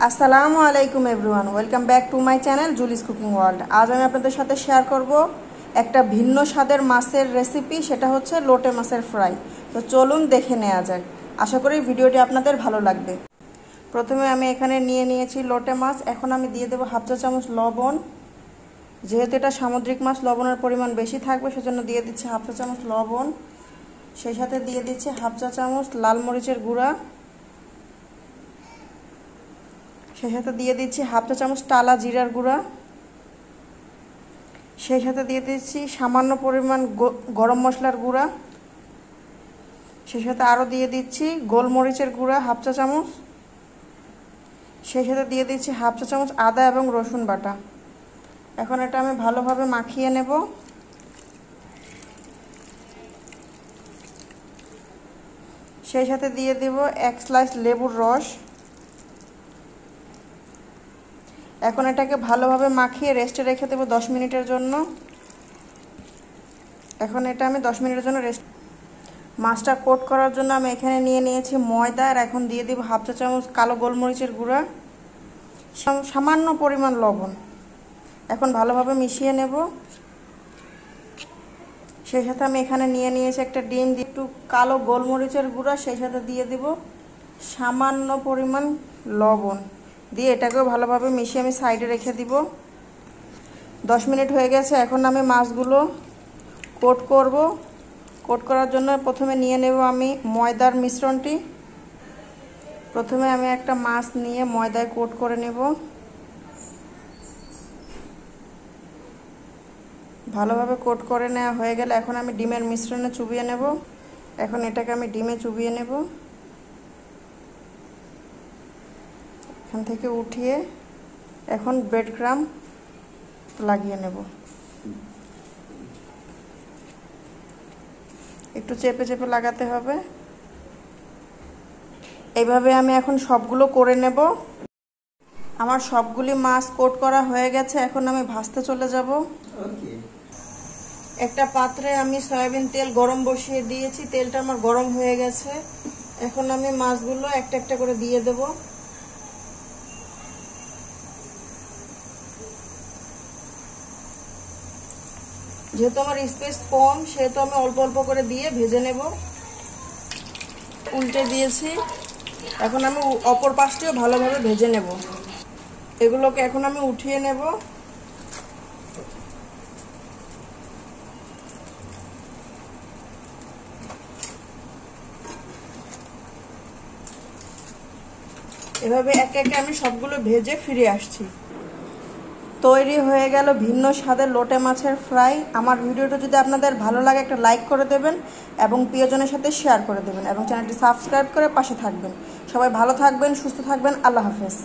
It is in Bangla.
আসসালামু আলাইকুম everyone, welcome back to my channel Julie's cooking world. আজ আমি আপনাদের সাথে শেয়ার করব একটা ভিন্ন স্বাদের মাছের রেসিপি, সেটা হচ্ছে লোটে মাছের ফ্রাই। তো চলুন দেখে নেওয়া যাক। আশা করি ভিডিওটি আপনাদের ভালো লাগবে। প্রথমে আমি এখানে নিয়ে নিয়েছি লোটে মাছ। এখন আমি দিয়ে দেবো হাফ চা চামচ লবণ। যেহেতু এটা সামুদ্রিক মাছ, লবণের পরিমাণ বেশি থাকবে, সেজন্য দিয়ে দিচ্ছি হাফ চা চামচ লবণ। সেই সাথে দিয়ে দিচ্ছি হাফ চা চামচ লাল মরিচের গুঁড়া। সেই সাথে দিয়ে দিচ্ছি হাফ চা চামচ টালা জিরার গুঁড়া। সেই সাথে দিয়ে দিচ্ছি সামান্য পরিমাণ গরম মশলার গুঁড়া। সেই সাথে আরও দিয়ে দিচ্ছি গোলমরিচের গুঁড়া হাফ চা চামচ। সেই সাথে দিয়ে দিচ্ছি হাফ চা চামচ আদা এবং রসুন বাটা। এখন এটা আমি ভালোভাবে মাখিয়ে নেব। সেই সাথে দিয়ে দেব এক স্লাইস লেবুর রস। এখন এটাকে ভালোভাবে মাখিয়ে রেস্টে রেখে দেবো 10 মিনিটের জন্য। এখন এটা আমি 10 মিনিটের জন্য মাছটা কোট করার জন্য আমি এখানে নিয়ে নিয়েছি ময়দা। আর এখন দিয়ে দেব হাফ চা চামচ কালো গোলমরিচের গুঁড়া, সামান্য পরিমাণ লবণ। এখন ভালোভাবে মিশিয়ে নেব। সেই সাথে আমি এখানে নিয়ে নিয়েছি একটা ডিম, দিয়ে একটু কালো গোলমরিচের গুঁড়া, সেই সাথে দিয়ে দেব সামান্য পরিমাণ লবণ দিয়ে এটাকেও ভালোভাবে মিশিয়ে আমি সাইডে রেখে দিব। 10 মিনিট হয়ে গেছে। এখন আমি মাছগুলো কোট করব। কোট করার জন্য প্রথমে নিয়ে নেব আমি ময়দার মিশ্রণটি। প্রথমে আমি একটা মাছ নিয়ে ময়দায় কোট করে নেব। ভালোভাবে কোট করে নেওয়া হয়ে গেলে এখন আমি ডিমের মিশ্রণে চুবিয়ে নেব। এখন এটাকে আমি ডিমে চুবিয়ে নেব। এখান থেকে উঠিয়ে এখন ব্রেড ক্রাম্ব লাগিয়ে নেব। একটু চেপে চেপে লাগাতে হবে। এইভাবে আমি এখন সবগুলো করে নেব। আমার সবগুলি মাছ কোট করা হয়ে গেছে। এখন আমি ভাজতে চলে যাব। একটা পাত্রে আমি সয়াবিন তেল গরম বসিয়ে দিয়েছি। তেলটা আমার গরম হয়ে গেছে। এখন আমি মাছগুলো একটা একটা করে দিয়ে দেব। যেহেতু আমার স্পেস কম, সেহেতু আমি অল্প অল্প করে দিয়ে ভেজে নেব। উল্টে দিয়েছি। এখন আমি অপর পাশটিও ভালোভাবে ভেজে নেব। এগুলোকে এখন আমি উঠিয়ে নেব। এভাবে একে একে আমি সবগুলো ভেজে ফিরে আসছি। তৈরি হয়ে গেল ভিন্ন স্বাদের লোটে মাছের ফ্রাই। আমার ভিডিওটা যদি আপনাদের ভালো লাগে একটা লাইক করে দেবেন এবং প্রিয়জনের সাথে শেয়ার করে দেবেন এবং চ্যানেলটি সাবস্ক্রাইব করে পাশে থাকবেন। সবাই ভালো থাকবেন, সুস্থ থাকবেন। আল্লাহ হাফেজ।